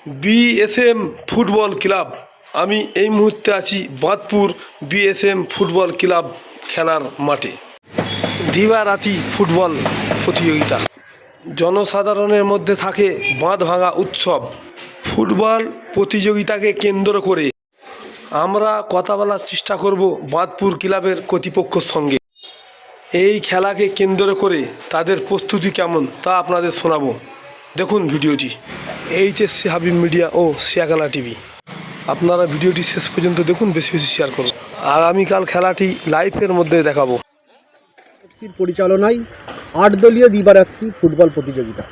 BSM football club. আমি এই মুহূর্তে আছি বাঁধপুর বিএসএম ফুটবল ক্লাব খেলার মাঠে। দিবারাতি ফুটবল প্রতিযোগিতা, জনসাধারণের মধ্যে থাকে বাঁধ ভাঙা উৎসব। ফুটবল প্রতিযোগিতাকে কেন্দ্র করে আমরা কথা বলার চেষ্টা করব বাঁধপুর ক্লাবের কর্তৃপক্ষের সঙ্গে। এই খেলাকে কেন্দ্র করে তাদের প্রস্তুতি কেমন তা আপনাদের শোনাবো। দেখুন ভিডিওটি। এইচএসসি হাবিব মিডিয়া ও শিয়াখালা টিভি। আপনারা ভিডিওটি শেষ পর্যন্ত দেখুন, বেশি বেশি শেয়ার করুন। আগামীকাল খেলাটি লাইভের মধ্যে দেখাবো। এফসির পরিচালনায় 8 দলীয় দিবারাত্রি ফুটবল প্রতিযোগিতা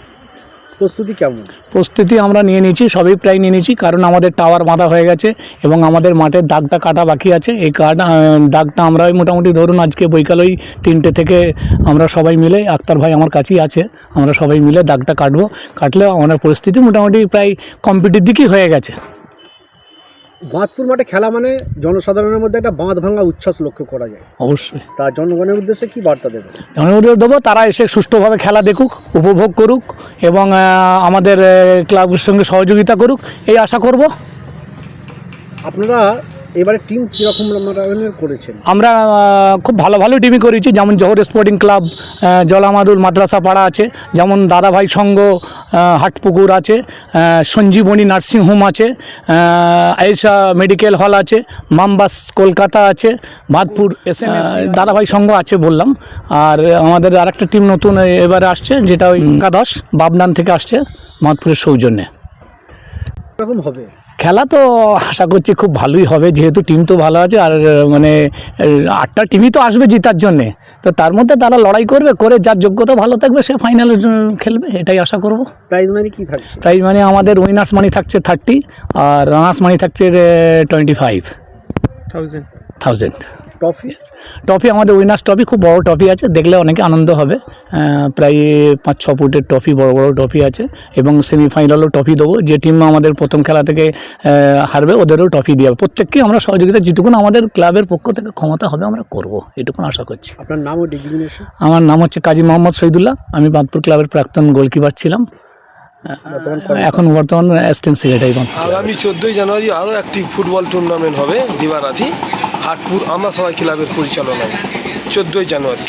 প্রস্তুতি কেমন? প্রস্তুতি আমরা নিয়ে নিয়েছি, সবই প্রায় নিয়ে নিয়েছি, কারণ আমাদের টাওয়ার বাঁধা হয়ে গেছে এবং আমাদের মাঠের দাগটা কাটা বাকি আছে। এই দাগটা আমরা মোটামুটি ধরুন আজকে বৈকালই 3টে থেকে আমরা সবাই মিলে, আক্তার ভাই আমার কাছেই আছে, আমরা সবাই মিলে দাগটা কাটলে আমাদের পরিস্থিতি মোটামুটি প্রায় কমপ্লিটের দিকেই হয়ে গেছে। বাঁধপুর মাঠে খেলা মানে জনসাধারণের মধ্যে একটা বাঁধ ভাঙা উচ্ছ্বাস লক্ষ্য করা যায়। অবশ্যই তার জনগণের উদ্দেশ্যে কি বার্তা দেবেন? জনগণের দেবো, তারা এসে সুষ্ঠুভাবে খেলা দেখুক, উপভোগ করুক এবং আমাদের ক্লাবের সঙ্গে সহযোগিতা করুক, এই আশা করব। আপনারা এবারে টিম কীরকম করেছেন? আমরা খুব ভালো ভালো টিমই করেছি, যেমন জহর স্পোর্টিং ক্লাব, জলামাদুল মাদ্রাসা পাড়া আছে, যেমন দাদাভাই সংঘ হাটপুকুর আছে, সঞ্জীবনী নার্সিংহোম আছে, আয়েশা মেডিকেল হল আছে, মামবাস কলকাতা আছে, বাঁধপুর দাদাভাই সংঘ আছে বললাম। আর আমাদের আরেকটা টিম নতুন এবারে আসছে, যেটা ওই একাদশ বাবনান থেকে আসছে বাঁধপুরের সৌজন্যে। এরকম হবে খেলা তো আশা করছি খুব ভালোই হবে, যেহেতু টিম তো ভালো আছে। আর মানে 8টা টিমই তো আসবে জেতার জন্যে, তো তার মধ্যে তারা লড়াই করে যার যোগ্যতা ভালো থাকবে সে ফাইনালে খেলবে, এটাই আশা করব। প্রাইজ মানি কী থাকছে? প্রাইজ মানি আমাদের উইনার্স মানি থাকছে 30 আর রানার্স মানি থাকছে 25,000। ট্রফি আমাদের উইনার্স ট্রফি, খুব বড় ট্রফি আছে, দেখলে অনেকে আনন্দ হবে। প্রায় 5-6 ফুটের ট্রফি, বড় বড় ট্রফি আছে। এবং সেমিফাইনালও ট্রফি দেবো, যে টিম আমাদের প্রথম খেলা থেকে হারবে ওদেরও ট্রফি দিয়ে হবে। প্রত্যেককেই আমরা সহযোগিতা যেটুকুন আমাদের ক্লাবের পক্ষ থেকে ক্ষমতা হবে আমরা করব, এটুকুন আশা করছি। আপনার নাম ও ডেজিগনেশন? আমার নাম হচ্ছে কাজী মোহাম্মদ শহীদুল্লাহ। আমি বাঁধপুর ক্লাবের প্রাক্তন গোলকিপার ছিলাম, এখন বর্তমান অ্যাসিস্ট্যান্ট সেক্রেটারি। আগামী 14ই জানুয়ারি আরও একটি ফুটবল টুর্নামেন্ট হবে দিবারাতি হাটপুর আমরা সবাই ক্লাবের পরিচালনায়, 14ই জানুয়ারি।